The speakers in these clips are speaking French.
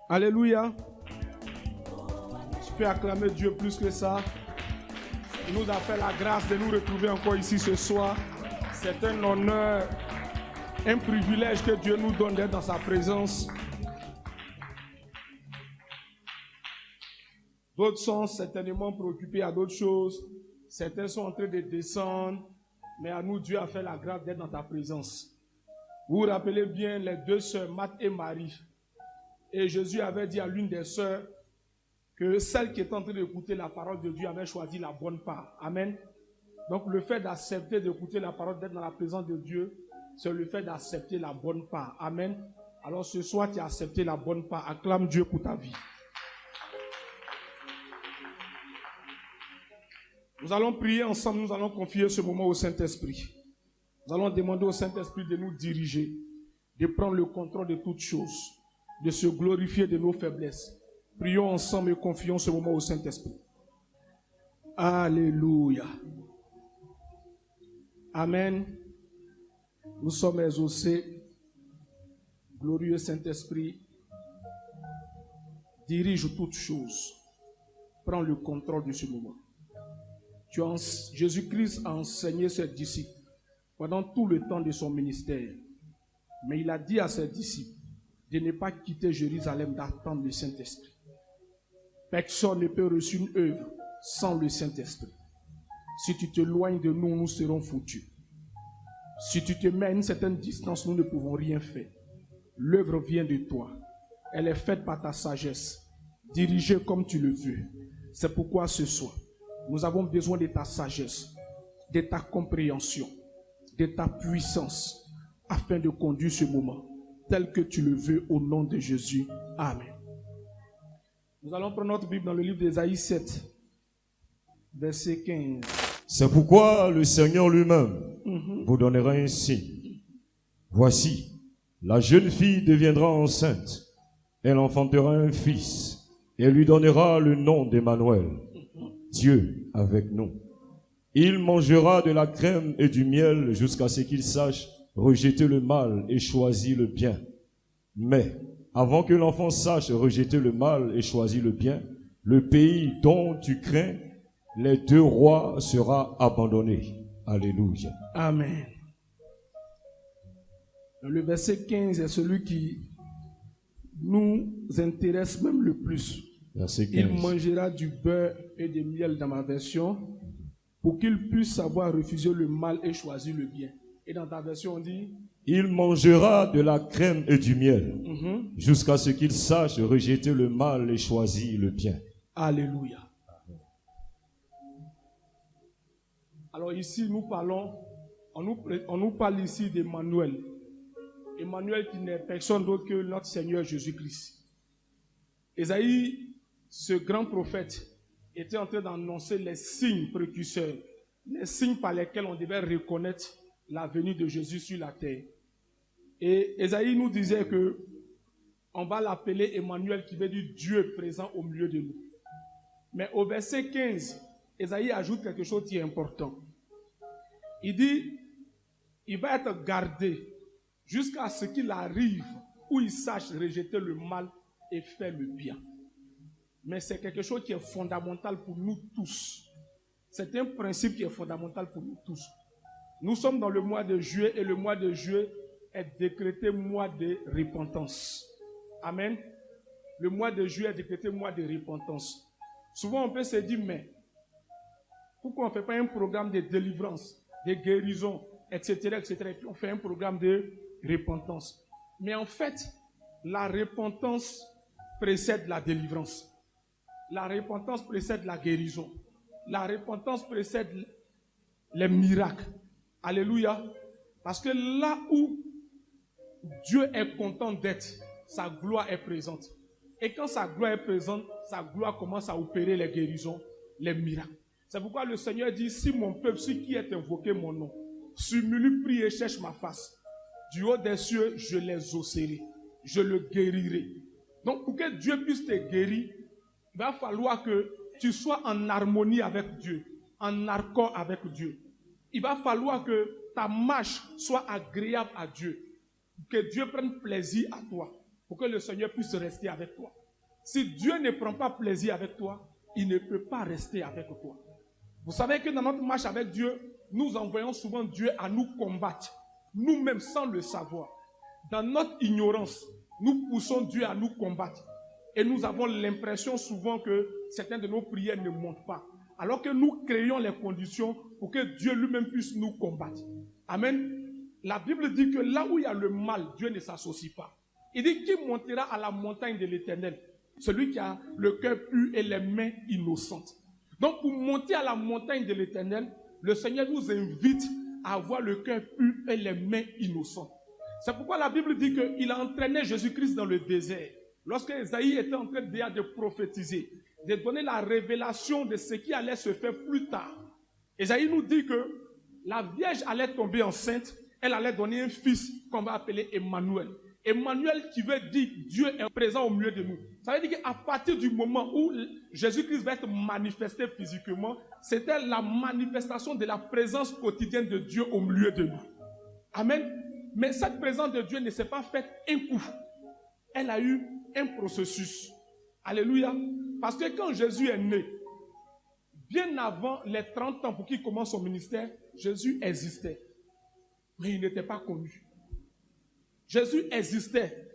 Alléluia. Je peux acclamer Dieu plus que ça. Il nous a fait la grâce de nous retrouver encore ici ce soir. C'est un honneur, un privilège que Dieu nous donne d'être dans sa présence. D'autres sont certainement préoccupés à d'autres choses. Certains sont en train de descendre. Mais à nous, Dieu a fait la grâce d'être dans ta présence. Vous vous rappelez bien les deux sœurs, Marthe et Marie. Et Jésus avait dit à l'une des sœurs que celle qui était en train d'écouter la parole de Dieu avait choisi la bonne part. Amen. Donc le fait d'accepter d'écouter la parole, d'être dans la présence de Dieu, c'est le fait d'accepter la bonne part. Amen. Alors ce soir, tu as accepté la bonne part. Acclame Dieu pour ta vie. Nous allons prier ensemble, nous allons confier ce moment au Saint-Esprit. Nous allons demander au Saint-Esprit de nous diriger, de prendre le contrôle de toutes choses, de se glorifier de nos faiblesses. Prions ensemble et confions ce moment au Saint-Esprit. Alléluia. Amen. Nous sommes exaucés. Glorieux Saint-Esprit, dirige toutes choses. Prends le contrôle de ce moment. Jésus-Christ a enseigné ses disciples pendant tout le temps de son ministère. Mais il a dit à ses disciples de ne pas quitter Jérusalem, d'attendre le Saint-Esprit. Personne ne peut reçu une œuvre sans le Saint-Esprit. Si tu t'éloignes de nous, nous serons foutus. Si tu te mets à une certaine distance, nous ne pouvons rien faire. L'œuvre vient de toi. Elle est faite par ta sagesse, dirigée comme tu le veux. C'est pourquoi ce soir, nous avons besoin de ta sagesse, de ta compréhension, de ta puissance, afin de conduire ce moment tel que tu le veux au nom de Jésus. Amen. Nous allons prendre notre Bible dans le livre d'Ésaïe 7, verset 15. C'est pourquoi le Seigneur lui-même vous donnera un signe. Voici, la jeune fille deviendra enceinte. Elle enfantera un fils et lui donnera le nom d'Emmanuel. Dieu avec nous. Il mangera de la crème et du miel jusqu'à ce qu'il sache rejeter le mal et choisir le bien. Mais avant que l'enfant sache rejeter le mal et choisir le bien, le pays dont tu crains les deux rois sera abandonné. Alléluia. Amen. Le verset 15 est celui qui nous intéresse même le plus. Verset 15. Il mangera du beurre et du miel dans ma version pour qu'il puisse savoir refuser le mal et choisir le bien. Et dans ta version on dit il mangera de la crème et du miel jusqu'à ce qu'il sache rejeter le mal et choisir le bien. Alléluia. Alors ici nous parlons, on nous parle ici d'Emmanuel. Emmanuel qui n'est personne d'autre que notre Seigneur Jésus-Christ. Ésaïe, ce grand prophète, était en train d'annoncer les signes précurseurs, les signes par lesquels on devait reconnaître la venue de Jésus sur la terre. Et Ésaïe nous disait que on va l'appeler Emmanuel, qui veut dire Dieu présent au milieu de nous. Mais au verset 15, Ésaïe ajoute quelque chose qui est important. Il dit, il va être gardé jusqu'à ce qu'il arrive où il sache rejeter le mal et faire le bien. Mais c'est quelque chose qui est fondamental pour nous tous. C'est un principe qui est fondamental pour nous tous. Nous sommes dans le mois de juillet et le mois de juillet est décrété mois de repentance. Amen. Le mois de juillet est décrété mois de repentance. Souvent on peut se dire, mais pourquoi on ne fait pas un programme de délivrance, de guérison, etc., etc. Et puis on fait un programme de repentance. Mais en fait, la repentance précède la délivrance. La repentance précède la guérison. La repentance précède les miracles. Alléluia. Parce que là où Dieu est content d'être, sa gloire est présente. Et quand sa gloire est présente, sa gloire commence à opérer les guérisons, les miracles. C'est pourquoi le Seigneur dit, si mon peuple, celui qui est invoqué mon nom, s'humilie, prie et cherche ma face, du haut des cieux, je les exaucerai, je le guérirai. Donc pour que Dieu puisse te guérir, il va falloir que tu sois en harmonie avec Dieu, en accord avec Dieu. Il va falloir que ta marche soit agréable à Dieu, que Dieu prenne plaisir à toi. pour que le Seigneur puisse rester avec toi. Si Dieu ne prend pas plaisir avec toi, il ne peut pas rester avec toi. Vous savez que dans notre marche avec Dieu, nous envoyons souvent Dieu à nous combattre, nous-mêmes sans le savoir. Dans notre ignorance, nous poussons Dieu à nous combattre. Et nous avons l'impression souvent que certaines de nos prières ne montent pas. Alors que nous créons les conditions pour que Dieu lui-même puisse nous combattre. Amen. La Bible dit que là où il y a le mal, Dieu ne s'associe pas. Il dit qui montera à la montagne de l'Éternel? Celui qui a le cœur pur et les mains innocentes. Donc pour monter à la montagne de l'Éternel, le Seigneur nous invite à avoir le cœur pur et les mains innocentes. C'est pourquoi la Bible dit qu'il a entraîné Jésus-Christ dans le désert. Lorsque Esaïe était en train de prophétiser, de donner la révélation de ce qui allait se faire plus tard. Esaïe nous dit que la Vierge allait tomber enceinte, elle allait donner un fils qu'on va appeler Emmanuel. Emmanuel qui veut dire Dieu est présent au milieu de nous. Ça veut dire qu'à partir du moment où Jésus-Christ va être manifesté physiquement, c'était la manifestation de la présence quotidienne de Dieu au milieu de nous. Amen. Mais cette présence de Dieu ne s'est pas faite un coup. Elle a eu un processus. Alléluia. Parce que quand Jésus est né, bien avant les 30 ans pour qu'il commence son ministère, Jésus existait. Mais il n'était pas connu. Jésus existait,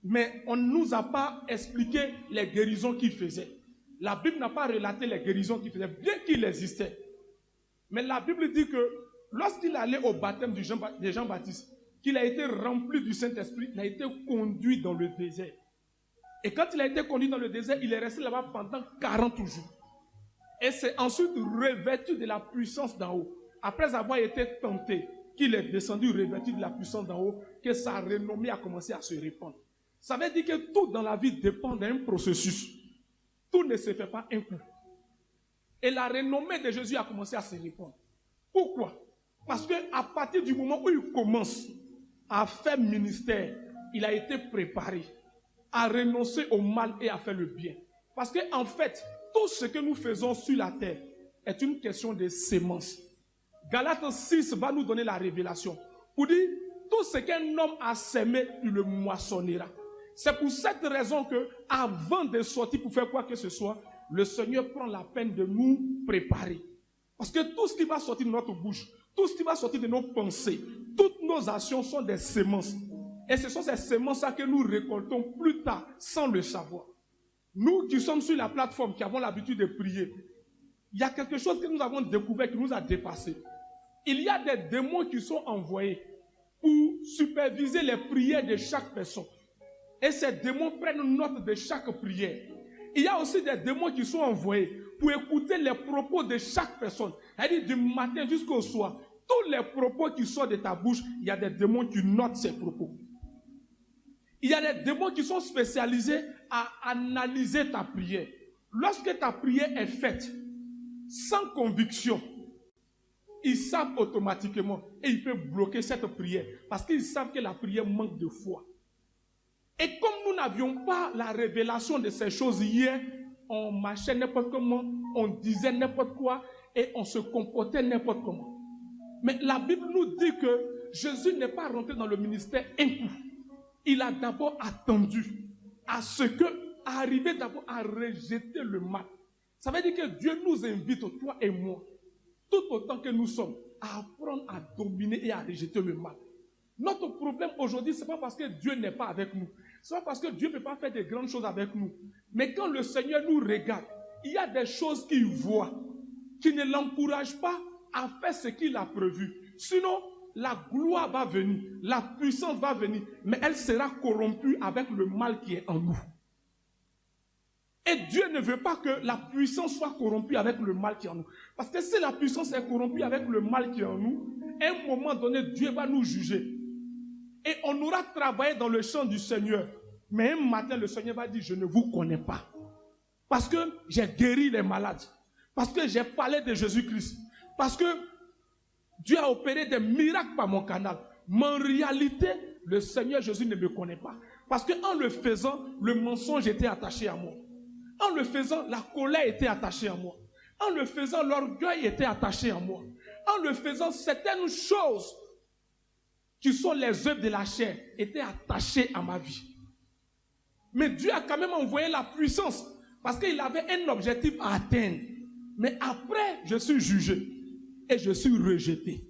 mais on ne nous a pas expliqué les guérisons qu'il faisait. La Bible n'a pas relaté les guérisons qu'il faisait, bien qu'il existait. Mais la Bible dit que lorsqu'il allait au baptême de Jean-Baptiste, qu'il a été rempli du Saint-Esprit, il a été conduit dans le désert. Et quand il a été conduit dans le désert, il est resté là-bas pendant 40 jours. Et c'est ensuite revêtu de la puissance d'en haut. Après avoir été tenté, qu'il est descendu revêtu de la puissance d'en haut, que sa renommée a commencé à se répandre. Ça veut dire que tout dans la vie dépend d'un processus. Tout ne se fait pas un coup. Et la renommée de Jésus a commencé à se répandre. Pourquoi? Parce qu'à partir du moment où il commence à faire ministère, il a été préparé à renoncer au mal et à faire le bien. Parce qu'en fait, tout ce que nous faisons sur la terre est une question de sémence. Galates 6 va nous donner la révélation. Pour dire, tout ce qu'un homme a sémé, il le moissonnera. C'est pour cette raison que, avant de sortir pour faire quoi que ce soit, le Seigneur prend la peine de nous préparer. Parce que tout ce qui va sortir de notre bouche, tout ce qui va sortir de nos pensées, toutes nos actions sont des semences. Et ce sont ces semences-là que nous récoltons plus tard, sans le savoir. Nous qui sommes sur la plateforme, qui avons l'habitude de prier, il y a quelque chose que nous avons découvert qui nous a dépassés. Il y a des démons qui sont envoyés pour superviser les prières de chaque personne. Et ces démons prennent note de chaque prière. Il y a aussi des démons qui sont envoyés pour écouter les propos de chaque personne. C'est-à-dire du matin jusqu'au soir. Tous les propos qui sortent de ta bouche, il y a des démons qui notent ces propos. Il y a des démons qui sont spécialisés à analyser ta prière. Lorsque ta prière est faite, sans conviction, ils savent automatiquement et ils peuvent bloquer cette prière parce qu'ils savent que la prière manque de foi. Et comme nous n'avions pas la révélation de ces choses hier, on marchait n'importe comment, on disait n'importe quoi et on se comportait n'importe comment. Mais la Bible nous dit que Jésus n'est pas rentré dans le ministère un coup. Il a d'abord attendu à ce que, arriver d'abord à rejeter le mal. Ça veut dire que Dieu nous invite, toi et moi, tout autant que nous sommes, à apprendre à dominer et à rejeter le mal. Notre problème aujourd'hui, ce n'est pas parce que Dieu n'est pas avec nous. Ce n'est pas parce que Dieu ne peut pas faire de grandes choses avec nous. Mais quand le Seigneur nous regarde, il y a des choses qu'il voit, qui ne l'encouragent pas à faire ce qu'il a prévu. Sinon, la gloire va venir, la puissance va venir, mais elle sera corrompue avec le mal qui est en nous. Et Dieu ne veut pas que la puissance soit corrompue avec le mal qui est en nous. Parce que si la puissance est corrompue avec le mal qui est en nous, à un moment donné, Dieu va nous juger. Et on aura travaillé dans le champ du Seigneur. Mais un matin, le Seigneur va dire, je ne vous connais pas. Parce que j'ai guéri les malades. Parce que j'ai parlé de Jésus-Christ. Parce que Dieu a opéré des miracles par mon canal. Mais en réalité, le Seigneur Jésus ne me connaît pas. Parce qu'en le faisant, le mensonge était attaché à moi. En le faisant, la colère était attachée à moi. En le faisant, l'orgueil était attaché à moi. En le faisant, certaines choses qui sont les œuvres de la chair étaient attachées à ma vie. Mais Dieu a quand même envoyé la puissance parce qu'il avait un objectif à atteindre. Mais après, je suis jugé et je suis rejeté.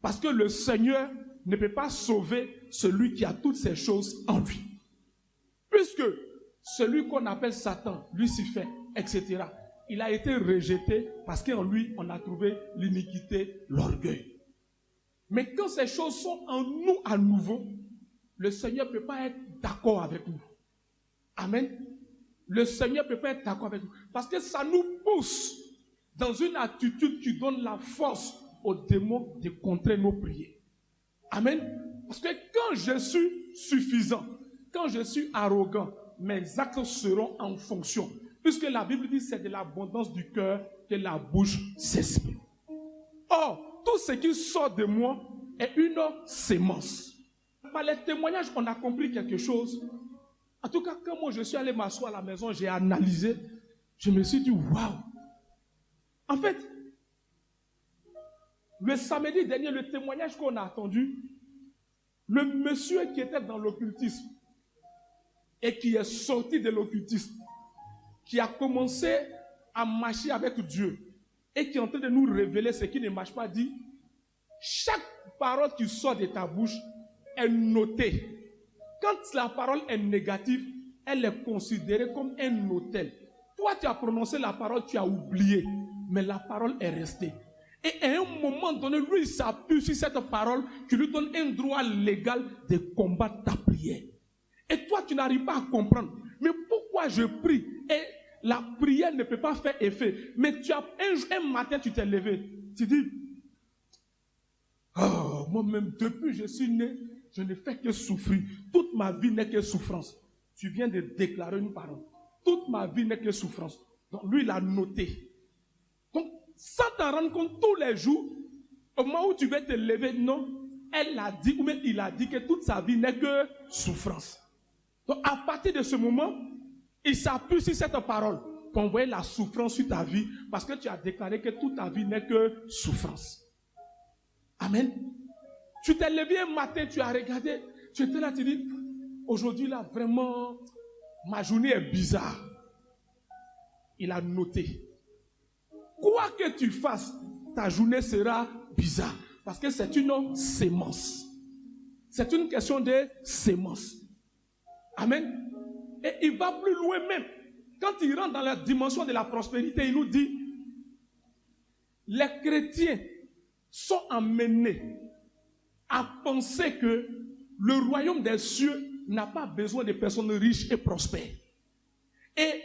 Parce que le Seigneur ne peut pas sauver celui qui a toutes ces choses en lui. Puisque celui qu'on appelle Satan, Lucifer, etc., il a été rejeté parce qu'en lui, on a trouvé l'iniquité, l'orgueil. Mais quand ces choses sont en nous à nouveau, le Seigneur ne peut pas être d'accord avec nous. Amen. Le Seigneur ne peut pas être d'accord avec nous. Parce que ça nous pousse dans une attitude qui donne la force aux démons de contrer nos prières. Amen. Parce que quand je suis suffisant, quand je suis arrogant, mes actes seront en fonction. Puisque la Bible dit que c'est de l'abondance du cœur que la bouche s'exprime. Or, tout ce qui sort de moi est une sémence. Par les témoignages, on a compris quelque chose. En tout cas, quand moi je suis allé m'asseoir à la maison, j'ai analysé, je me suis dit, waouh! En fait, le samedi dernier, le témoignage qu'on a entendu, le monsieur qui était dans l'occultisme et qui est sorti de l'occultisme, qui a commencé à marcher avec Dieu et qui est en train de nous révéler ce qui ne marche pas, dit, chaque parole qui sort de ta bouche est notée. Quand la parole est négative, elle est considérée comme un autel. Toi, tu as prononcé la parole, tu as oublié, mais la parole est restée. Et à un moment donné, lui, il s'appuie sur cette parole qui lui donne un droit légal de combattre ta prière. Et toi, tu n'arrives pas à comprendre. Mais pourquoi je prie et la prière ne peut pas faire effet? Mais tu as un matin, tu t'es levé. Tu dis, oh, moi-même, depuis que je suis né, je ne fais que souffrir. Toute ma vie n'est que souffrance. Tu viens de déclarer une parole. Toute ma vie n'est que souffrance. Donc lui, il a noté. Donc, sans t'en rendre compte, tous les jours, au moment où tu vas te lever, non, elle a dit, ou même il a dit que toute sa vie n'est que souffrance. Donc, à partir de ce moment, il s'appuie sur cette parole pour envoyer la souffrance sur ta vie parce que tu as déclaré que toute ta vie n'est que souffrance. Amen. Tu t'es levé un matin, tu as regardé, tu étais là, tu dis, aujourd'hui là, vraiment, ma journée est bizarre. Il a noté. Quoi que tu fasses, ta journée sera bizarre. Parce que c'est une sémence. C'est une question de sémence. Amen. Et il va plus loin même. Quand il rentre dans la dimension de la prospérité, il nous dit, les chrétiens sont amenés à penser que le royaume des cieux n'a pas besoin de personnes riches et prospères. Et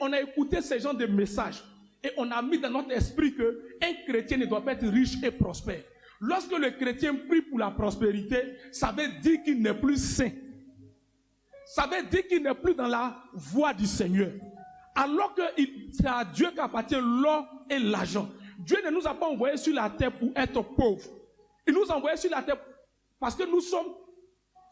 on a écouté ces genres de messages. Et on a mis dans notre esprit qu'un chrétien ne doit pas être riche et prospère. Lorsque le chrétien prie pour la prospérité, ça veut dire qu'il n'est plus saint. Ça veut dire qu'il n'est plus dans la voie du Seigneur. Alors que c'est à Dieu qu'appartient l'or et l'argent. Dieu ne nous a pas envoyés sur la terre pour être pauvres. Il nous a envoyés sur la terre parce que nous sommes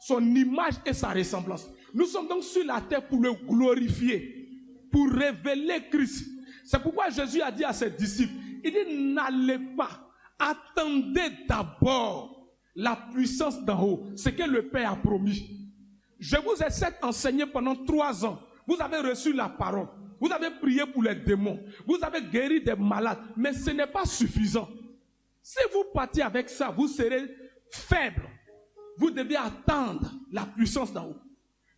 son image et sa ressemblance. Nous sommes donc sur la terre pour le glorifier, pour révéler Christ. C'est pourquoi Jésus a dit à ses disciples, il dit, n'allez pas, attendez d'abord la puissance d'en haut, ce que le Père a promis. Je vous ai enseigné pendant 3 ans. Vous avez reçu la parole. Vous avez prié pour les démons. Vous avez guéri des malades. Mais ce n'est pas suffisant. Si vous partez avec ça, vous serez faible. Vous devez attendre la puissance d'en haut.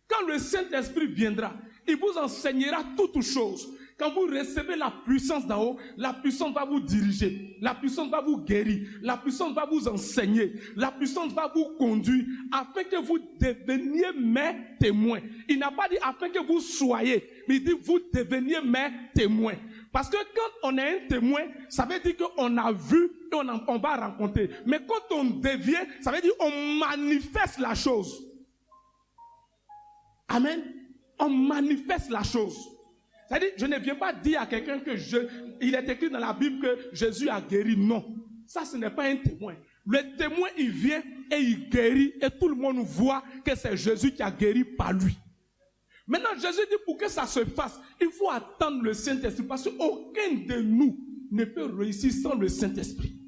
Quand le Saint-Esprit viendra, il vous enseignera toutes choses. Quand vous recevez la puissance d'en haut, la puissance va vous diriger, la puissance va vous guérir, la puissance va vous enseigner, la puissance va vous conduire afin que vous deveniez mes témoins. Il n'a pas dit afin que vous soyez, mais il dit vous deveniez mes témoins. Parce que quand on est un témoin, ça veut dire qu'on a vu et on va rencontrer. Mais quand on devient, ça veut dire qu'on manifeste la chose. Amen. On manifeste la chose. C'est-à-dire, je ne viens pas dire à quelqu'un que il est écrit dans la Bible que Jésus a guéri. Non. Ça, ce n'est pas un témoin. Le témoin, il vient et il guérit et tout le monde voit que c'est Jésus qui a guéri par lui. Maintenant, Jésus dit pour que ça se fasse, il faut attendre le Saint-Esprit parce qu'aucun de nous ne peut réussir sans le Saint-Esprit.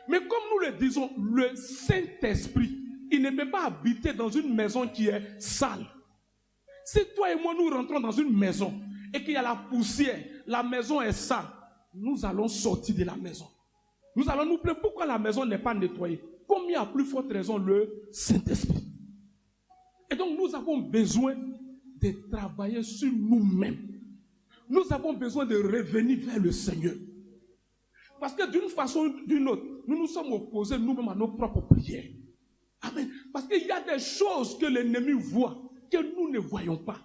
Mais comme nous le disons, le Saint-Esprit, il ne peut pas habiter dans une maison qui est sale. Si toi et moi, nous rentrons dans une maison et qu'il y a la poussière, la maison est sale, nous allons sortir de la maison. Nous allons nous plaindre pourquoi la maison n'est pas nettoyée. Combien à plus forte raison le Saint-Esprit. Et donc nous avons besoin de travailler sur nous-mêmes. Nous avons besoin de revenir vers le Seigneur. Parce que d'une façon ou d'une autre, nous nous sommes opposés nous-mêmes à nos propres prières. Amen. Parce qu'il y a des choses que l'ennemi voit, que nous ne voyons pas.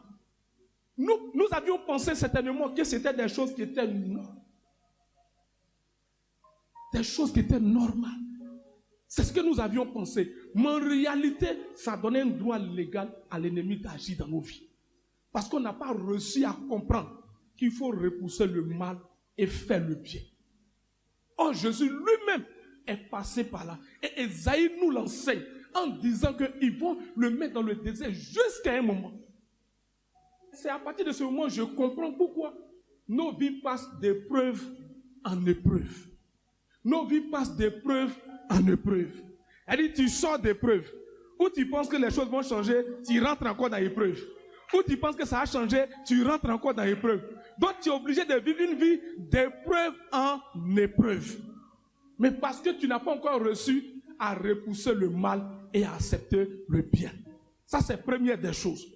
Nous avions pensé certainement que c'était des choses qui étaient normales. Des choses qui étaient normales. C'est ce que nous avions pensé. Mais en réalité, ça donnait un droit légal à l'ennemi d'agir dans nos vies. Parce qu'on n'a pas réussi à comprendre qu'il faut repousser le mal et faire le bien. Or, Jésus lui-même est passé par là. Et Esaïe nous l'enseigne en disant qu'ils vont le mettre dans le désert jusqu'à un moment. C'est à partir de ce moment que je comprends pourquoi nos vies passent d'épreuve en épreuve. Nos vies passent d'épreuve en épreuve. Elle dit, tu sors d'épreuve. Ou tu penses que les choses vont changer, tu rentres encore dans l'épreuve. Ou tu penses que ça a changé, tu rentres encore dans l'épreuve. Donc tu es obligé de vivre une vie d'épreuve en épreuve. Mais parce que tu n'as pas encore reçu à repousser le mal et à accepter le bien. Ça, c'est la première des choses.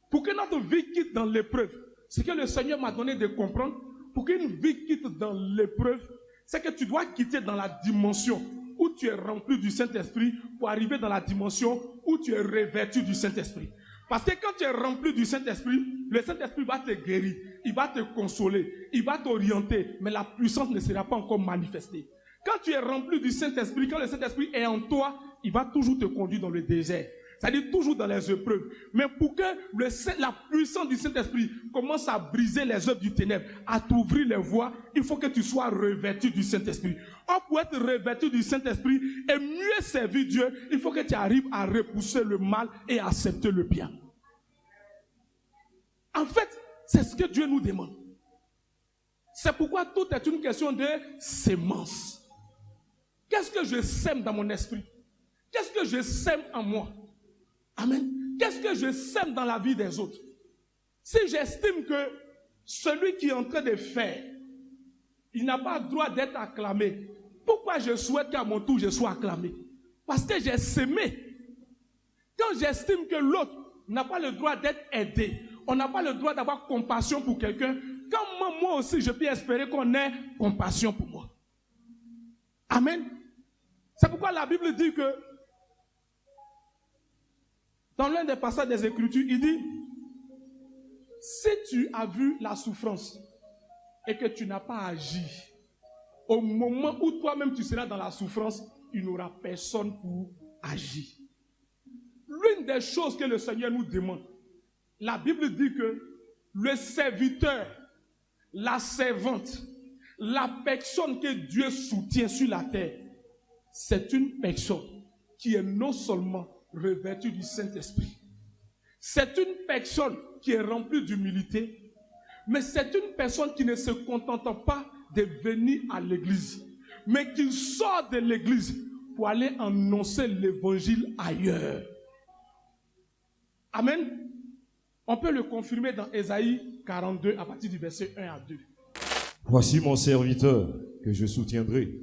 Pour que notre vie quitte dans l'épreuve, ce que le Seigneur m'a donné de comprendre, pour qu'une vie quitte dans l'épreuve, c'est que tu dois quitter dans la dimension où tu es rempli du Saint-Esprit pour arriver dans la dimension où tu es revêtu du Saint-Esprit. Parce que quand tu es rempli du Saint-Esprit, le Saint-Esprit va te guérir, il va te consoler, il va t'orienter, mais la puissance ne sera pas encore manifestée. Quand tu es rempli du Saint-Esprit, quand le Saint-Esprit est en toi, il va toujours te conduire dans le désert. C'est-à-dire toujours dans les épreuves. Mais pour que la puissance du Saint-Esprit commence à briser les œuvres du ténèbre, à t'ouvrir les voies, il faut que tu sois revêtu du Saint-Esprit. Or, pour être revêtu du Saint-Esprit et mieux servir Dieu, il faut que tu arrives à repousser le mal et à accepter le bien. En fait, c'est ce que Dieu nous demande. C'est pourquoi tout est une question de sémence. Qu'est-ce que je sème dans mon esprit? Qu'est-ce que je sème en moi? Amen. Qu'est-ce que je sème dans la vie des autres? Si j'estime que celui qui est en train de faire, il n'a pas le droit d'être acclamé, pourquoi je souhaite qu'à mon tour je sois acclamé? Parce que j'ai sémé. Quand j'estime que l'autre n'a pas le droit d'être aidé, on n'a pas le droit d'avoir compassion pour quelqu'un, comment moi aussi je peux espérer qu'on ait compassion pour moi? Amen. C'est pourquoi la Bible dit que dans l'un des passages des Écritures, il dit, si tu as vu la souffrance et que tu n'as pas agi, au moment où toi-même tu seras dans la souffrance, il n'y aura personne pour agir. L'une des choses que le Seigneur nous demande, la Bible dit que le serviteur, la servante, la personne que Dieu soutient sur la terre, c'est une personne qui est non seulement revêtue du Saint-Esprit, c'est une personne qui est remplie d'humilité, mais c'est une personne qui ne se contente pas de venir à l'église, mais qui sort de l'église pour aller annoncer l'évangile ailleurs. Amen. On peut le confirmer dans Ésaïe 42 à partir du verset 1 à 2. Voici mon serviteur que je soutiendrai.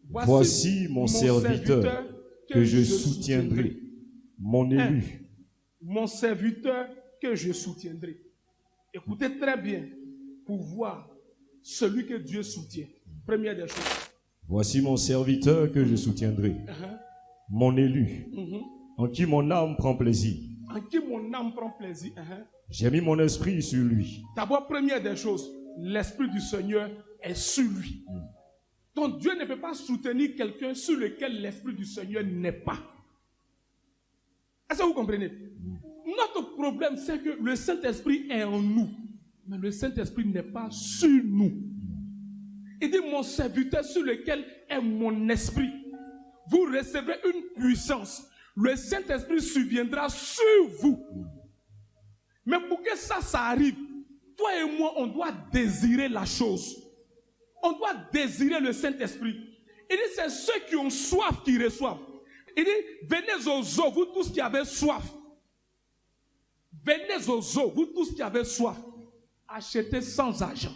Voici mon serviteur que je soutiendrai. Mon élu. Mon serviteur que je soutiendrai. Écoutez très bien pour voir celui que Dieu soutient. Première des choses. Voici mon serviteur que je soutiendrai. Mon élu. En qui mon âme prend plaisir. En qui mon âme prend plaisir. J'ai mis mon esprit sur lui. D'abord, première des choses, l'esprit du Seigneur est sur lui. Donc Dieu ne peut pas soutenir quelqu'un sur lequel l'esprit du Seigneur n'est pas. Est-ce que vous comprenez? Notre problème, c'est que le Saint-Esprit est en nous, mais le Saint-Esprit n'est pas sur nous. Il dit, mon serviteur sur lequel est mon esprit. Vous recevrez une puissance. Le Saint-Esprit surviendra sur vous. Mais pour que ça arrive, toi et moi, on doit désirer la chose. On doit désirer le Saint-Esprit. Il dit, c'est ceux qui ont soif qui reçoivent. Il dit, venez aux eaux, vous tous qui avez soif. venez aux eaux, vous tous qui avez soif, achetez sans argent.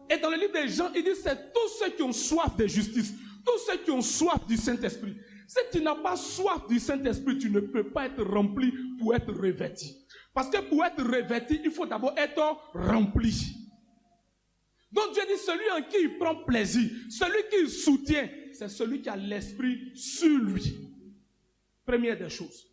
Et dans le livre des Jean, il dit c'est tous ceux qui ont soif de justice, tous ceux qui ont soif du Saint-Esprit. Si tu n'as pas soif du Saint-Esprit, tu ne peux pas être rempli pour être revêtu. Parce que pour être revêtu, il faut d'abord être rempli. Donc Dieu dit, celui en qui il prend plaisir, celui qui il soutient, c'est celui qui a l'Esprit sur lui. Première des choses.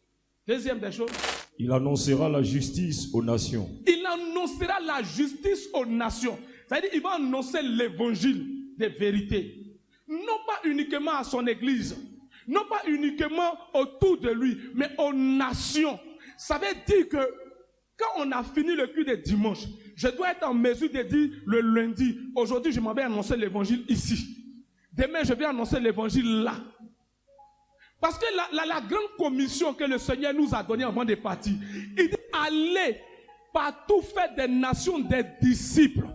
Deuxième des choses. Il annoncera la justice aux nations. Il annoncera la justice aux nations. C'est-à-dire qu'il va annoncer l'évangile des vérités. Non pas uniquement à son église, non pas uniquement autour de lui, mais aux nations. Ça veut dire que quand on a fini le culte de dimanche, je dois être en mesure de dire le lundi, aujourd'hui je m'en vais annoncer l'évangile ici. Demain je vais annoncer l'évangile là. Parce que la grande commission que le Seigneur nous a donnée avant de partir, il dit allez partout faire des nations des disciples.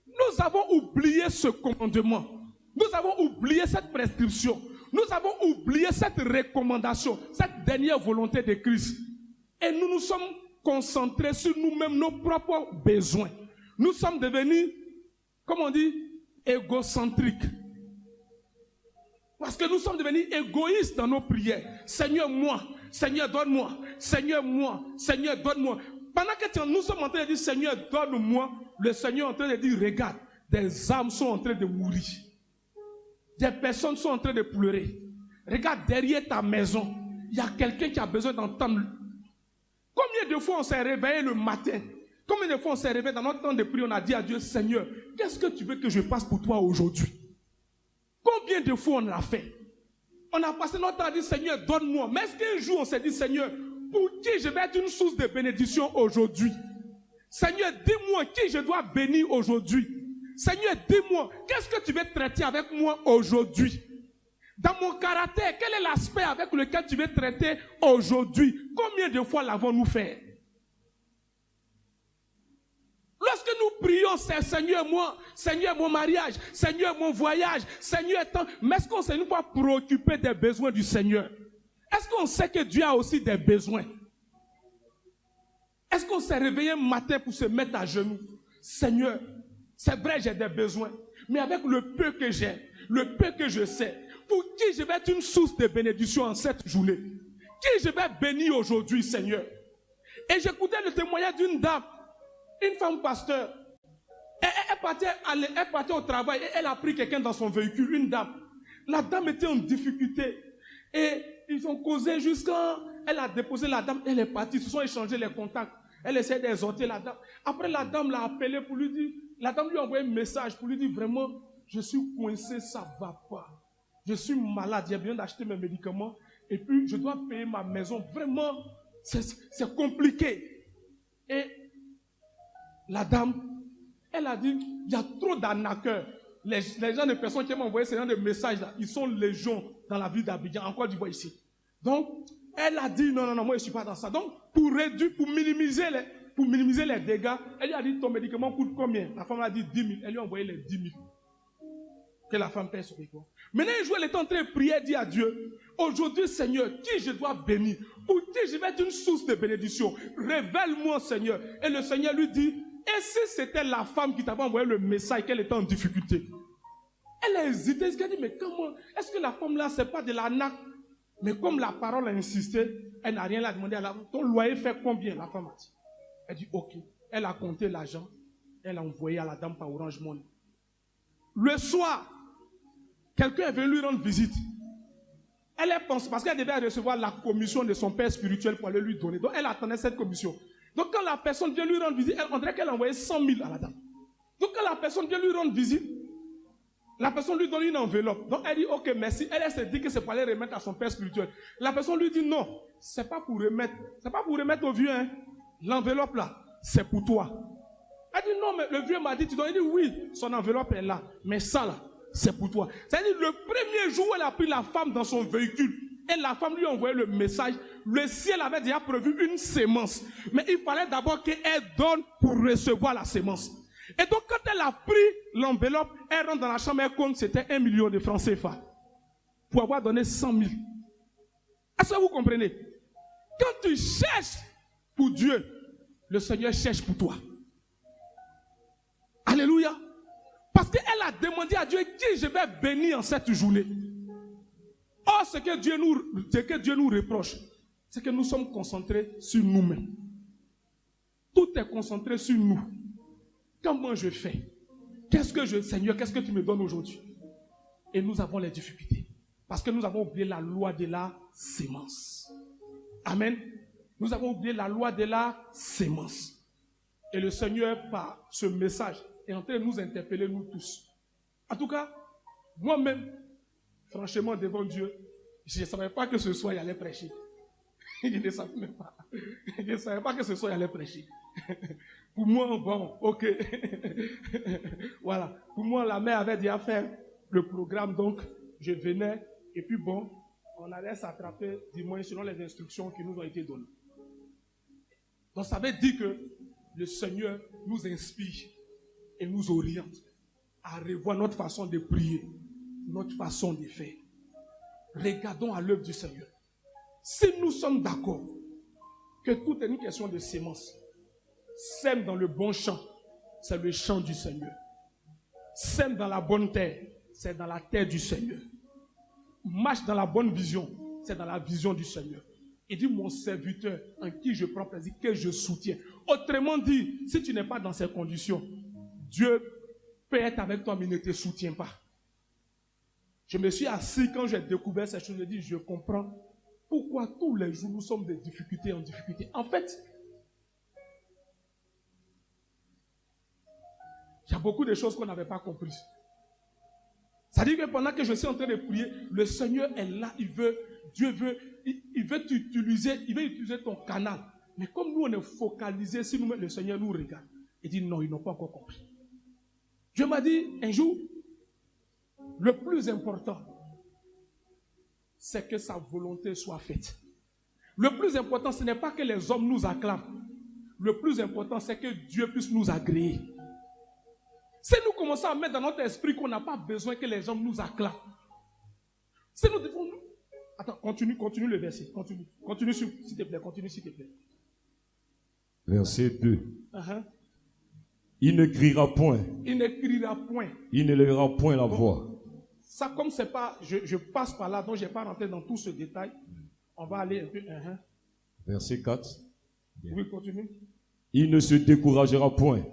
Nous avons oublié ce commandement. Nous avons oublié cette prescription. Nous avons oublié cette recommandation, cette dernière volonté de Christ. Et nous nous sommes concentrés sur nous-mêmes, nos propres besoins. Nous sommes devenus, comme on dit, égocentriques. Parce que nous sommes devenus égoïstes dans nos prières. Seigneur, moi. Seigneur, donne-moi. Seigneur, moi. Seigneur, donne-moi. Pendant que nous sommes en train de dire, Seigneur, donne-moi, le Seigneur est en train de dire, regarde, des âmes sont en train de mourir. Des personnes sont en train de pleurer. Regarde, derrière ta maison, il y a quelqu'un qui a besoin d'entendre. Combien de fois on s'est réveillé le matin? Combien de fois on s'est réveillé dans notre temps de prière, on a dit à Dieu, Seigneur, qu'est-ce que tu veux que je fasse pour toi aujourd'hui? Combien de fois on l'a fait? On a passé notre temps à dire, Seigneur, donne-moi. Mais est-ce qu'un jour on s'est dit, Seigneur, pour qui je vais être une source de bénédiction aujourd'hui? Seigneur, dis-moi qui je dois bénir aujourd'hui. Seigneur, dis-moi, qu'est-ce que tu veux traiter avec moi aujourd'hui? Dans mon caractère, quel est l'aspect avec lequel tu veux traiter aujourd'hui? Combien de fois l'avons-nous fait? Lorsque nous prions, c'est Seigneur, moi, Seigneur, mon mariage, Seigneur, mon voyage, Seigneur, tant. Mais est-ce qu'on s'est une fois préoccupé des besoins du Seigneur? Est-ce qu'on sait que Dieu a aussi des besoins? Est-ce qu'on s'est réveillé un matin pour se mettre à genoux? Seigneur, c'est vrai, j'ai des besoins, mais avec le peu que j'ai, le peu que je sais, pour qui je vais être une source de bénédiction en cette journée? Qui je vais bénir aujourd'hui, Seigneur? Et j'écoutais le témoignage d'une dame, une femme pasteur. Elle partait au travail et elle a pris quelqu'un dans son véhicule, une dame. La dame était en difficulté. Et ils ont causé jusqu'à... Elle a déposé la dame, elle est partie, ils se sont échangés les contacts. Elle essaie d'exhorter la dame. Après, la dame l'a appelé pour lui dire... La dame lui a envoyé un message pour lui dire vraiment, je suis coincé, ça ne va pas. Je suis malade, j'ai besoin d'acheter mes médicaments. Et puis, je dois payer ma maison. Vraiment, c'est compliqué. Et la dame, elle a dit, il y a trop d'arnaqueurs. Les gens, les personnes qui m'ont envoyé ce genre de messages-là, ils sont légion dans la ville d'Abidjan, en Côte d'Ivoire ici. Donc, elle a dit, non, moi je ne suis pas dans ça. Donc, pour minimiser les dégâts, elle lui a dit, ton médicament coûte combien? La femme a dit 10 000. Elle lui a envoyé les 10 000. Que la femme paie son médicament. Maintenant, un jour, elle est en train de prier, elle dit à Dieu, aujourd'hui, Seigneur, qui je dois bénir? Pour qui je vais être une source de bénédiction? Révèle-moi, Seigneur. Et le Seigneur lui dit, et si c'était la femme qui t'avait envoyé le message qu'elle était en difficulté? Elle a hésité, elle a dit, mais comment? Est-ce que la femme là, c'est pas de l'arnaque? Mais comme la parole a insisté, elle n'a rien à demander à la femme. Ton loyer fait combien? La femme a dit. Elle dit, ok. Elle a compté l'argent. Elle a envoyé à la dame par Orange Money. Le soir, quelqu'un est venu lui rendre visite. Elle est pensée, parce qu'elle devait recevoir la commission de son père spirituel pour aller lui donner. Donc elle attendait cette commission. Donc quand la personne vient lui rendre visite, on dirait qu'elle a envoyé 100 000 à la dame. Donc quand la personne vient lui rendre visite, la personne lui donne une enveloppe. Donc elle dit, ok, merci. Elle se dit que c'est pour aller remettre à son père spirituel. La personne lui dit, non, c'est pas pour remettre au vieux, hein. L'enveloppe là, c'est pour toi. Elle dit, non, mais le vieux m'a dit, tu dois. Il dit, oui, son enveloppe est là. Mais ça là, c'est pour toi. C'est-à-dire, le premier jour où elle a pris la femme dans son véhicule, et la femme lui a envoyé le message, le ciel avait déjà prévu une sémence. Mais il fallait d'abord qu'elle donne pour recevoir la sémence. Et donc, quand elle a pris l'enveloppe, elle rentre dans la chambre, elle compte, c'était 1 million de francs CFA. Pour avoir donné 100 000. Est-ce que vous comprenez? Quand tu cherches pour Dieu, le Seigneur cherche pour toi. Alléluia. Parce qu'elle a demandé à Dieu qui je vais bénir en cette journée. Or, ce que Dieu nous reproche, c'est que nous sommes concentrés sur nous-mêmes. Tout est concentré sur nous. Comment je fais? Seigneur, qu'est-ce que tu me donnes aujourd'hui? Et nous avons les difficultés. Parce que nous avons oublié la loi de la sémence. Amen. Nous avons oublié la loi de la sémence. Et le Seigneur, par ce message, est en train de nous interpeller, nous tous. En tout cas, moi-même, franchement, devant Dieu, je ne savais pas que ce soir, il allait prêcher. Je ne savais même pas. Je ne savais pas que ce soir, il allait prêcher. Pour moi, bon, ok. Voilà. Pour moi, la mère avait déjà fait le programme, donc je venais, et puis bon, on allait s'attraper dimanche selon les instructions qui nous ont été données. Donc ça veut dire que le Seigneur nous inspire et nous oriente à revoir notre façon de prier, notre façon de faire. Regardons à l'œuvre du Seigneur. Si nous sommes d'accord que tout est une question de sémence, sème dans le bon champ, c'est le champ du Seigneur. Sème dans la bonne terre, c'est dans la terre du Seigneur. Marche dans la bonne vision, c'est dans la vision du Seigneur. Il dit, mon serviteur en qui je prends plaisir, que je soutiens. Autrement dit, si tu n'es pas dans ces conditions, Dieu peut être avec toi, mais il ne te soutient pas. Je me suis assis quand j'ai découvert ces choses, je dis, je comprends pourquoi tous les jours nous sommes de difficulté en difficulté. En fait, il y a beaucoup de choses qu'on n'avait pas comprises. C'est-à-dire que pendant que je suis en train de prier, le Seigneur est là, Dieu veut utiliser ton canal. Mais comme nous on est focalisés, si nous, le Seigneur nous regarde, il dit non, ils n'ont pas encore compris. Dieu m'a dit un jour, le plus important, c'est que sa volonté soit faite. Le plus important, ce n'est pas que les hommes nous acclament. Le plus important, c'est que Dieu puisse nous agréer. Si nous commençons à mettre dans notre esprit qu'on n'a pas besoin que les hommes nous acclament, si nous devons... Attends, continue le verset. Continue s'il te plaît. Continue s'il te plaît. Verset 2. Il ne criera point. Il ne criera point. Il ne lèvera point la voix. Ça, comme c'est pas... Je passe par là, donc je n'ai pas rentré dans tout ce détail. On va aller un peu... Verset 4. Bien. Oui, continue. Il ne se découragera point.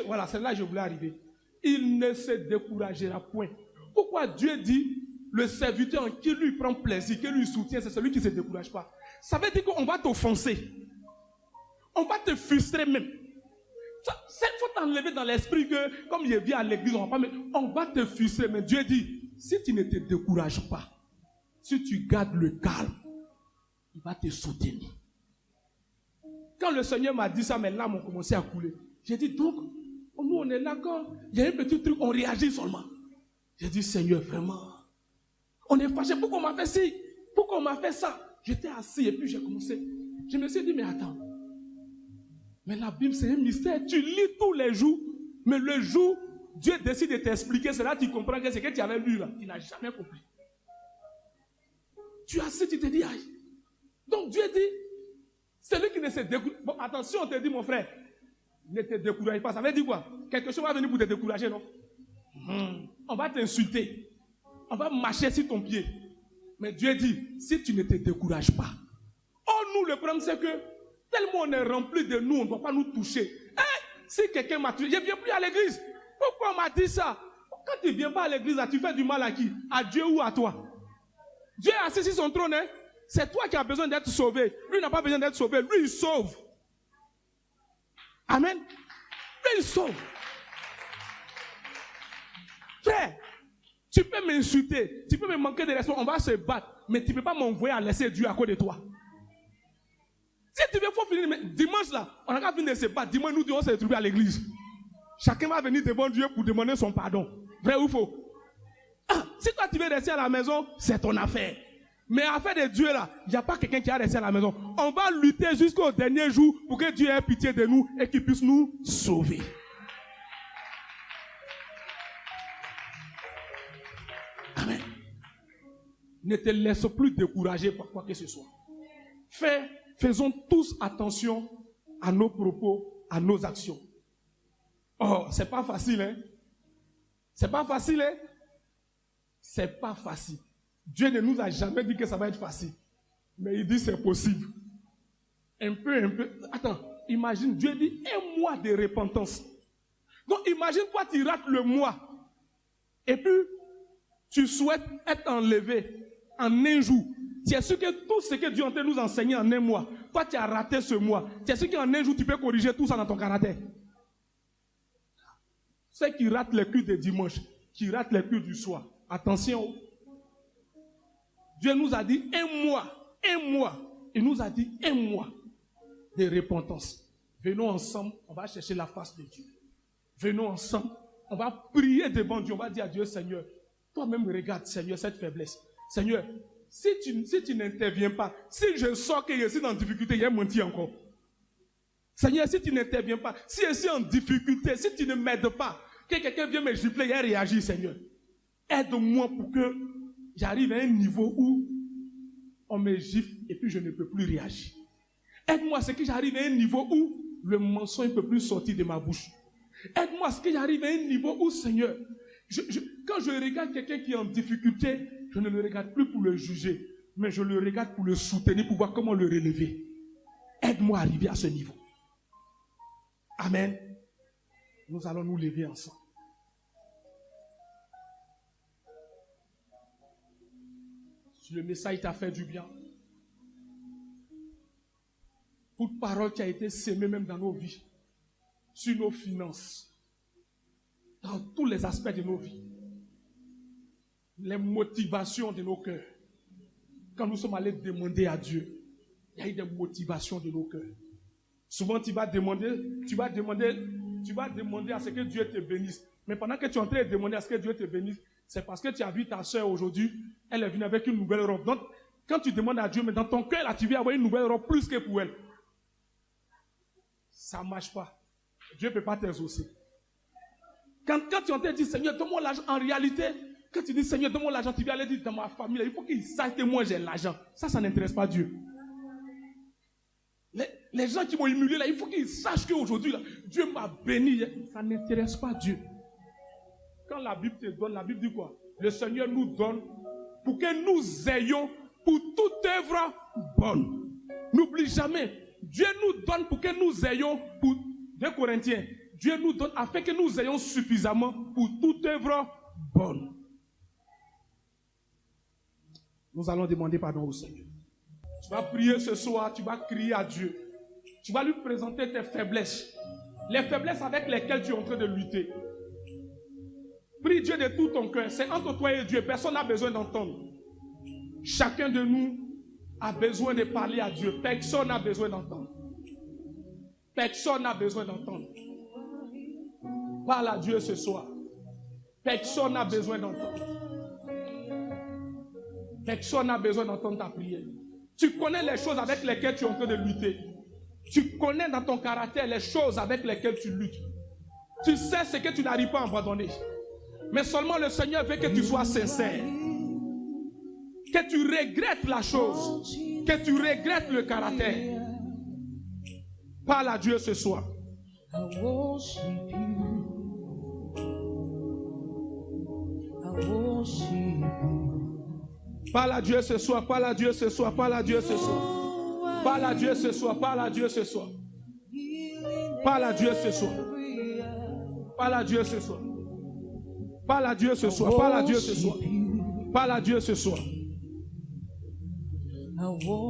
Voilà, c'est là que je voulais arriver. Il ne se découragera point. Pourquoi Dieu dit, le serviteur en qui lui prend plaisir, qui lui soutient, c'est celui qui ne se décourage pas. Ça veut dire qu'on va t'offenser. On va te frustrer même. Il faut t'enlever dans l'esprit que, comme il vient à l'église, on va te frustrer. Mais Dieu dit, si tu ne te décourages pas, si tu gardes le calme, il va te soutenir. Quand le Seigneur m'a dit ça, mes larmes ont commencé à couler. J'ai dit, donc, nous on est là quand il y a un petit truc, on réagit seulement. J'ai dit, Seigneur, vraiment, on est fâché. Pourquoi on m'a fait ci? Pourquoi on m'a fait ça? J'étais assis et puis j'ai commencé. Je me suis dit, mais attends. Mais la Bible, c'est un mystère. Tu lis tous les jours, mais le jour, Dieu décide de t'expliquer. C'est là que tu comprends que ce que tu avais lu là, tu n'as jamais compris. Tu es assis, tu te dis, aïe. Donc Dieu dit, celui qui ne se décourage. Bon, attention, on te dit, mon frère, ne te décourage pas. Ça veut dire quoi? Quelque chose va venir pour te décourager, non? On va t'insulter. On va marcher sur ton pied. Mais Dieu dit, si tu ne te décourages pas. Oh, nous, le problème, c'est que tellement on est rempli de nous, on ne doit pas nous toucher. Si quelqu'un m'a tué, je ne viens plus à l'église. Pourquoi on m'a dit ça? Quand tu ne viens pas à l'église, tu fais du mal à qui? À Dieu ou à toi? Dieu est assis sur son trône, hein? C'est toi qui as besoin d'être sauvé. Lui n'a pas besoin d'être sauvé. Lui, il sauve. Amen. Lui, il sauve. Frère, tu peux m'insulter, tu peux me manquer de respect, on va se battre, mais tu ne peux pas m'envoyer à laisser Dieu à cause de toi. Si tu veux, il faut finir. Mais dimanche là, on n'a qu'à venir se battre. Dimanche, nous devons se retrouver à l'église. Chacun va venir devant Dieu pour demander son pardon. Vrai ou faux? Si toi tu veux rester à la maison, c'est ton affaire. Mais affaire de Dieu là, il n'y a pas quelqu'un qui a resté à la maison. On va lutter jusqu'au dernier jour pour que Dieu ait pitié de nous et qu'il puisse nous sauver. Amen. Ne te laisse plus décourager par quoi que ce soit. Fais faisons tous attention à nos propos, à nos actions. Oh, c'est pas facile, hein? C'est pas facile, hein? C'est pas facile. Dieu ne nous a jamais dit que ça va être facile. Mais il dit c'est possible. Un peu. Attends, imagine, Dieu dit 1 mois de repentance. Donc imagine toi, tu rates le mois. Et puis, tu souhaites être enlevé en 1 jour. Tu es sûr que tout ce que Dieu est en train de nous enseigner en 1 mois, toi tu as raté ce mois. Tu es sûr qu'en 1 jour, tu peux corriger tout ça dans ton caractère. Ceux qui ratent les cultes de dimanche, qui ratent les cultes du soir, attention. Dieu nous a dit 1 mois. Il nous a dit 1 mois de repentance. Venons ensemble, on va chercher la face de Dieu. Venons ensemble, on va prier devant Dieu. On va dire à Dieu, Seigneur, toi-même regarde, Seigneur, cette faiblesse. Seigneur, si tu n'interviens pas, si je sens que je suis en difficulté, il y a menti encore. Seigneur, si tu n'interviens pas, si je suis en difficulté, si tu ne m'aides pas, que quelqu'un vienne me gifler et réagir, Seigneur. Aide-moi pour que j'arrive à un niveau où on me gifle et puis je ne peux plus réagir. Aide-moi à ce que j'arrive à un niveau où le mensonge ne peut plus sortir de ma bouche. Aide-moi à ce que j'arrive à un niveau où, Seigneur, quand je regarde quelqu'un qui est en difficulté, je ne le regarde plus pour le juger, mais je le regarde pour le soutenir, pour voir comment le relever. Aide-moi à arriver à ce niveau. Amen. Nous allons nous lever ensemble. Si le message t'a fait du bien, toute parole qui a été sémée même dans nos vies, sur nos finances, dans tous les aspects de nos vies, les motivations de nos cœurs. Quand nous sommes allés demander à Dieu, il y a eu des motivations de nos cœurs. Souvent, tu vas demander à ce que Dieu te bénisse. Mais pendant que tu es en train de demander à ce que Dieu te bénisse, c'est parce que tu as vu ta soeur aujourd'hui, elle est venue avec une nouvelle robe. Donc, quand tu demandes à Dieu, mais dans ton cœur, là, tu viens avoir une nouvelle robe plus que pour elle. Ça ne marche pas. Dieu ne peut pas t'exaucer. Quand tu es en train de dire, Seigneur, donne-moi l'argent, en réalité, quand tu dis, Seigneur, donne-moi l'argent, tu viens aller dire dans ma famille, il faut qu'ils sachent que moi j'ai l'argent. Ça n'intéresse pas Dieu. Les gens qui m'ont humilié là, il faut qu'ils sachent qu'aujourd'hui, là, Dieu m'a béni. Ça n'intéresse pas Dieu. Quand la Bible te donne, la Bible dit quoi? Le Seigneur nous donne pour que nous ayons pour toute œuvre bonne. N'oublie jamais, Dieu nous donne pour que nous ayons pour 2 Corinthiens. Dieu nous donne afin que nous ayons suffisamment pour toute œuvre bonne. Nous allons demander pardon au Seigneur. Tu vas prier ce soir, tu vas crier à Dieu. Tu vas lui présenter tes faiblesses. Les faiblesses avec lesquelles tu es en train de lutter. Prie Dieu de tout ton cœur. C'est entre toi et Dieu. Personne n'a besoin d'entendre. Chacun de nous a besoin de parler à Dieu. Personne n'a besoin d'entendre. Personne n'a besoin d'entendre. Parle à Dieu ce soir. Personne n'a besoin d'entendre. Personne n'a besoin d'entendre ta prière. Tu connais les choses avec lesquelles tu es en train de lutter. Tu connais dans ton caractère les choses avec lesquelles tu luttes. Tu sais ce que tu n'arrives pas à abandonner. Mais seulement le Seigneur veut que tu sois sincère. Que tu regrettes la chose. Que tu regrettes le caractère. Parle à Dieu ce soir. Parle à Dieu ce soir, parle à Dieu ce soir, parle à Dieu ce soir. Parle à Dieu ce soir, parle à Dieu ce soir. Parle à Dieu ce soir. Parle à Dieu ce soir. Parle à Dieu ce soir, parle à Dieu ce soir. Parle à Dieu ce soir.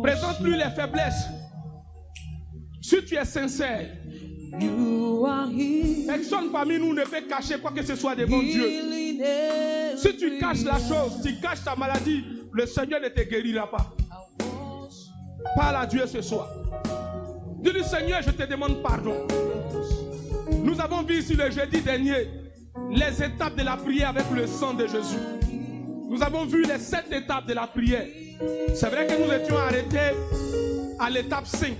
Présente-lui les faiblesses. Si tu es sincère, personne parmi nous ne peut cacher quoi que ce soit devant Dieu. Si tu caches la chose, tu caches ta maladie, le Seigneur ne te guérira pas. Parle à Dieu ce soir. Dis-lui, Seigneur, je te demande pardon. Nous avons vu ici le jeudi dernier les étapes de la prière avec le sang de Jésus. Nous avons vu les 7 étapes de la prière. C'est vrai que nous étions arrêtés à l'étape 5.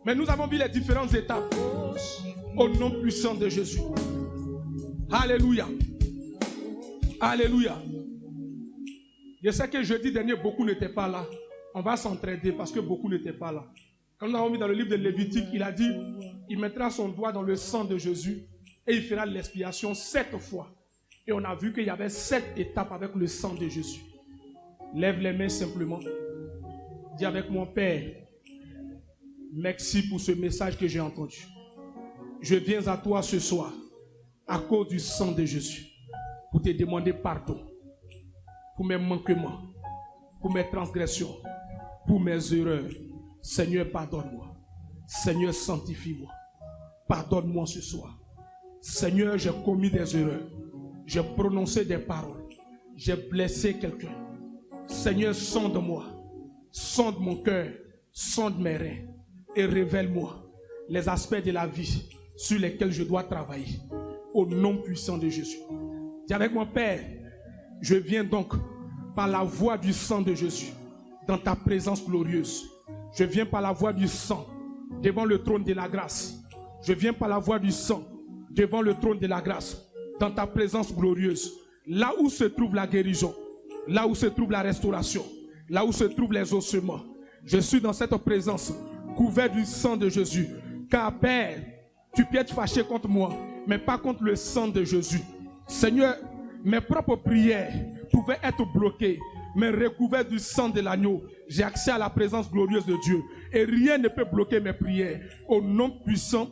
Mais nous avons vu les différentes étapes au nom puissant de Jésus. Alléluia. Alléluia. Je sais que jeudi dernier, beaucoup n'étaient pas là. On va s'entraider parce que beaucoup n'étaient pas là. Quand nous avons mis dans le livre de Lévitique, il a dit, il mettra son doigt dans le sang de Jésus et il fera l'expiation 7 fois. Et on a vu qu'il y avait 7 étapes avec le sang de Jésus. Lève les mains simplement. Dis avec mon Père, merci pour ce message que j'ai entendu. Je viens à toi ce soir à cause du sang de Jésus pour te demander pardon pour mes manquements, pour mes transgressions, pour mes erreurs. Seigneur, pardonne-moi. Seigneur, sanctifie-moi. Pardonne-moi ce soir. Seigneur, j'ai commis des erreurs. J'ai prononcé des paroles. J'ai blessé quelqu'un. Seigneur, sonde-moi. Sonde mon cœur. Sonde mes reins. Et révèle-moi les aspects de la vie sur lesquels je dois travailler. Au nom puissant de Jésus. Dis avec mon Père, je viens donc par la voie du sang de Jésus dans ta présence glorieuse. Je viens par la voie du sang devant le trône de la grâce. Je viens par la voie du sang devant le trône de la grâce dans ta présence glorieuse. Là où se trouve la guérison, là où se trouve la restauration, là où se trouvent les ossements. Je suis dans cette présence couvert du sang de Jésus. Car Père, tu peux être fâché contre moi, mais pas contre le sang de Jésus. Seigneur, mes propres prières pouvaient être bloquées, mais recouvertes du sang de l'agneau, j'ai accès à la présence glorieuse de Dieu. Et rien ne peut bloquer mes prières. Au nom puissant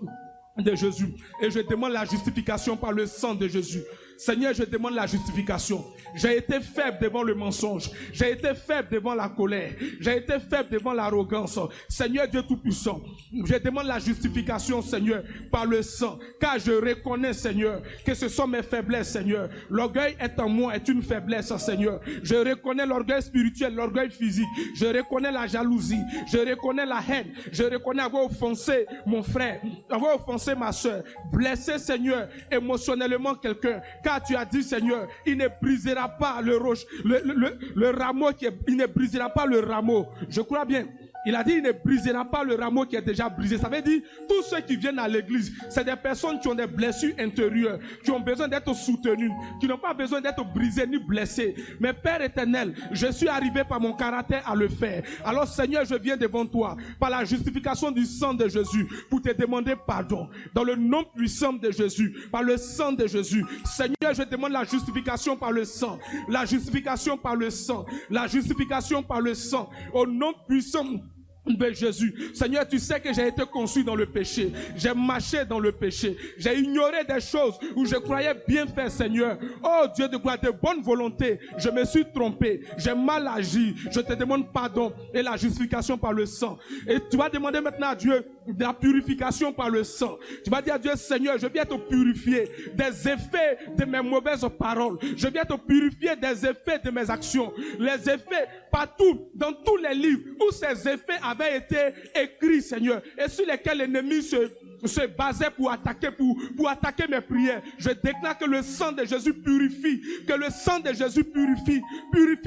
de Jésus. Et je demande la justification par le sang de Jésus. Seigneur, je demande la justification. J'ai été faible devant le mensonge. J'ai été faible devant la colère. J'ai été faible devant l'arrogance. Seigneur Dieu Tout-Puissant, je demande la justification, Seigneur, par le sang. Car je reconnais, Seigneur, que ce sont mes faiblesses, Seigneur. L'orgueil est en moi, est une faiblesse, Seigneur. Je reconnais l'orgueil spirituel, l'orgueil physique. Je reconnais la jalousie. Je reconnais la haine. Je reconnais avoir offensé mon frère, avoir offensé ma soeur. Blessé, Seigneur, émotionnellement quelqu'un. Car tu as dit, Seigneur, il ne brisera pas le rameau il ne brisera pas le rameau. Je crois bien. Il a dit, il ne brisera pas le rameau qui est déjà brisé. Ça veut dire, tous ceux qui viennent à l'église, c'est des personnes qui ont des blessures intérieures, qui ont besoin d'être soutenues, qui n'ont pas besoin d'être brisées ni blessées. Mais Père éternel, je suis arrivé par mon caractère à le faire. Alors Seigneur, je viens devant toi, par la justification du sang de Jésus, pour te demander pardon. Dans le nom puissant de Jésus, par le sang de Jésus. Seigneur, je demande la justification par le sang. La justification par le sang. La justification par le sang. Au nom puissant de Jésus. Seigneur, tu sais que j'ai été conçu dans le péché. J'ai marché dans le péché. J'ai ignoré des choses où je croyais bien faire, Seigneur. Oh Dieu de gloire, de bonne volonté, je me suis trompé. J'ai mal agi. Je te demande pardon et la justification par le sang. Et tu vas demander maintenant à Dieu de la purification par le sang. Tu vas dire à Dieu, Seigneur, je viens te purifier des effets de mes mauvaises paroles. Je viens te purifier des effets de mes actions. Les effets partout, dans tous les livres où ces effets avaient été écrits, Seigneur, et sur lesquels l'ennemi se basait pour attaquer mes prières. Je déclare que le sang de Jésus purifie, que le sang de Jésus purifie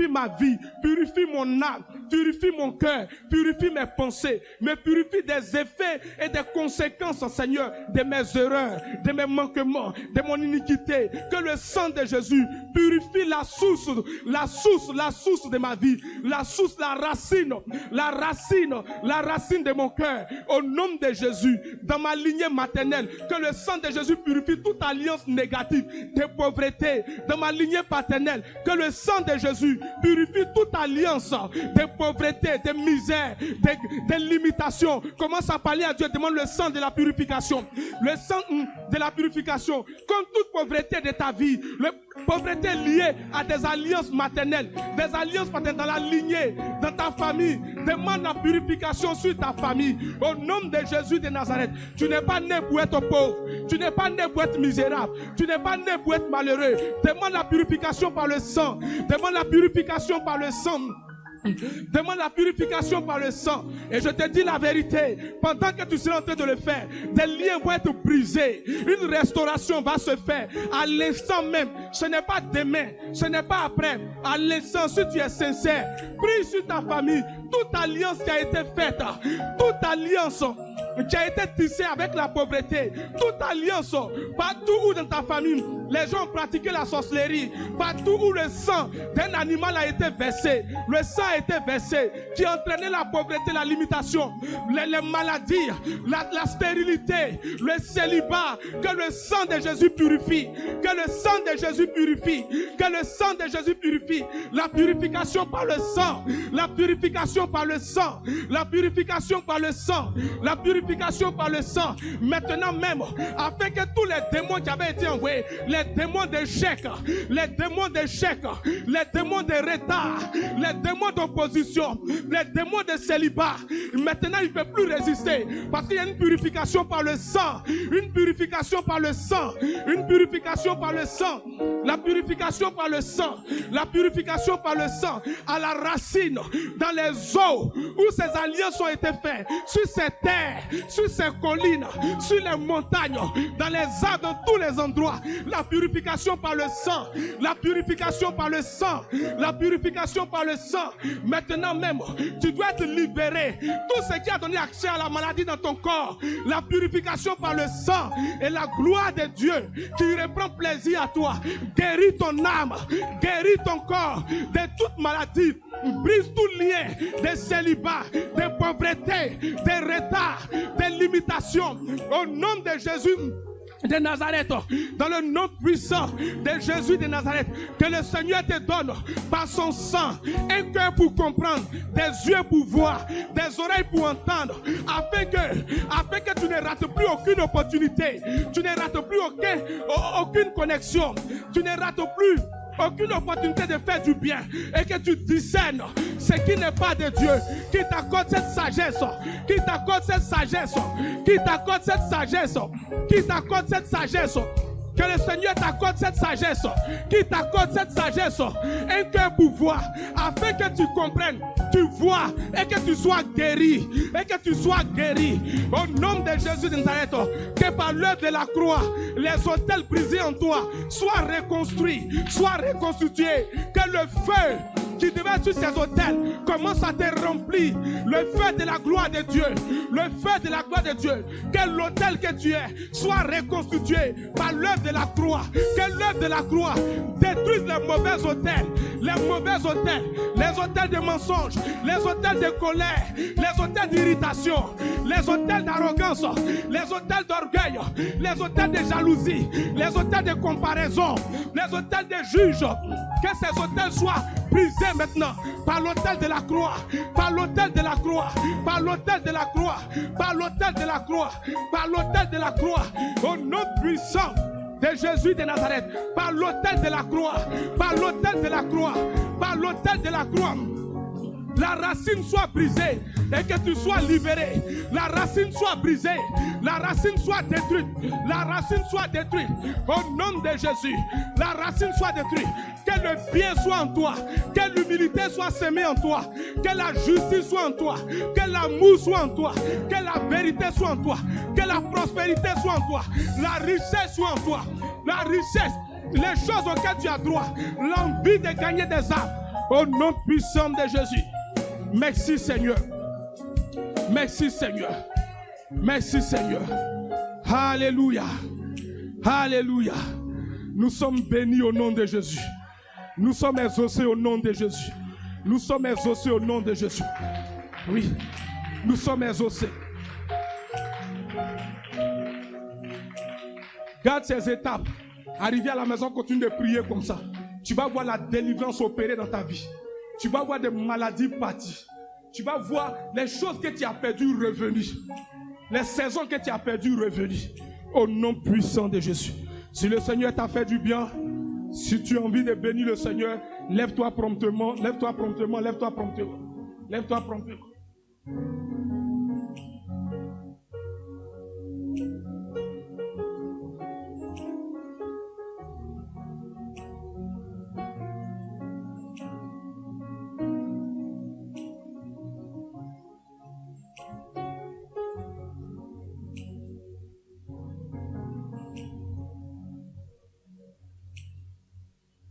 ma vie, purifie mon âme, purifie mon cœur, purifie mes pensées, me purifie des effets et des conséquences, Seigneur, de mes erreurs, de mes manquements, de mon iniquité. Que le sang de Jésus purifie la source de ma vie, la source, la racine de mon cœur. Au nom de Jésus, dans ma lignée maternelle, que le sang de Jésus purifie toute alliance négative de pauvreté. Dans ma lignée paternelle, que le sang de Jésus purifie toute alliance de pauvreté, de misère, de limitation. Commence à parler à Dieu, demande le sang de la purification. Le sang de la purification. Comme toute pauvreté de ta vie, la pauvreté liée à des alliances maternelles, des alliances paternelles dans la lignée, dans ta famille. Demande la purification sur ta famille. Au nom de Jésus de Nazareth. Tu n'es pas né pour être pauvre. Tu n'es pas né pour être misérable. Tu n'es pas né pour être malheureux. Demande la purification par le sang. Demande la purification par le sang. Demande la purification par le sang. Et je te dis la vérité, pendant que tu seras en train de le faire, des liens vont être brisés. Une restauration va se faire à l'instant même. Ce n'est pas demain, ce n'est pas après. À l'instant, si tu es sincère, prie sur ta famille. Toute alliance qui a été faite, toute alliance qui a été tissée avec la pauvreté, toute alliance partout où dans ta famille Les gens ont pratiqué la sorcellerie. Partout où le sang d'un animal a été versé, le sang a été versé, qui entraînait la pauvreté, la limitation, les maladies, la stérilité, le célibat. Que le sang de Jésus purifie. Que le sang de Jésus purifie. Que le sang de Jésus purifie. La purification par le sang. La purification par le sang. La purification par le sang. La purification par le sang. Maintenant même, afin que tous les démons qui avaient été envoyés, les démons d'échec, les démons d'échec, les démons de retard, les démons d'opposition, les démons de célibat, maintenant ils ne peuvent plus résister parce qu'il y a une purification par le sang, une purification par le sang, une purification par le sang, la purification par le sang, la purification par le sang, à la racine, dans les eaux où ces alliances ont été faites, sur ces terres, sur ces collines, sur les montagnes, dans les arbres, dans tous les endroits. La purification par le sang, la purification par le sang, la purification par le sang. Maintenant même, tu dois être libéré. Tout ce qui a donné accès à la maladie dans ton corps, la purification par le sang et la gloire de Dieu qui reprend plaisir à toi. Guéris ton âme, guéris ton corps de toute maladie. Brise tout lien de célibat, de pauvreté, de retard, de limitation. Au nom de Jésus de Nazareth, dans le nom puissant de Jésus de Nazareth, que le Seigneur te donne par son sang un cœur pour comprendre, des yeux pour voir, des oreilles pour entendre, afin que tu ne rates plus aucune opportunité, tu ne rates plus aucune connexion, tu ne rates plus aucune opportunité de faire du bien, et que tu discernes ce qui n'est pas de Dieu, qui t'accorde cette sagesse, qui t'accorde cette sagesse, qui t'accorde cette sagesse, qui t'accorde cette sagesse. Que le Seigneur t'accorde cette sagesse, qui t'accorde cette sagesse, un cœur pour voir, afin que tu comprennes, tu vois, et que tu sois guéri, et que tu sois guéri. Au nom de Jésus de Nazareth, que par l'œuvre de la croix, les autels brisés en toi soient reconstruits, soient reconstitués, que le feu qui devait être sur ces autels commence à te remplir, le feu de la gloire de Dieu, le feu de la gloire de Dieu, que l'autel que tu es soit reconstitué par l'œuvre de la croix, que l'œuvre de la croix détruise les mauvais autels, les autels de mensonges, les autels de colère, les autels d'irritation, les autels d'arrogance, les autels d'orgueil, les autels de jalousie, les autels de comparaison, les autels de juges, que ces autels soient brisés maintenant par l'autel de la croix, par l'autel de la croix, par l'autel de la croix, par l'autel de la croix, par l'autel de la croix, au nom puissant de Jésus de Nazareth, par l'autel de la croix, par l'autel de la croix, par l'autel de la croix. La racine soit brisée et que tu sois libéré. La racine soit brisée, la racine soit détruite, la racine soit détruite. Au nom de Jésus, la racine soit détruite. Que le bien soit en toi, que l'humilité soit semée en toi, que la justice soit en toi, que l'amour soit en toi, que la vérité soit en toi, que la prospérité soit en toi, la richesse soit en toi, la richesse, les choses auxquelles tu as droit, l'envie de gagner des âmes. Au nom puissant de Jésus. Merci Seigneur. Merci Seigneur. Merci Seigneur. Alléluia. Alléluia. Nous sommes bénis au nom de Jésus. Nous sommes exaucés au nom de Jésus. Nous sommes exaucés au nom de Jésus. Oui. Nous sommes exaucés. Garde ces étapes. Arriver à la maison, continue de prier comme ça. Tu vas voir la délivrance opérée dans ta vie. Tu vas voir des maladies parties. Tu vas voir les choses que tu as perdues revenir. Les saisons que tu as perdues revenir. Au nom puissant de Jésus. Si le Seigneur t'a fait du bien, si tu as envie de bénir le Seigneur, lève-toi promptement, lève-toi promptement, lève-toi promptement. Lève-toi promptement.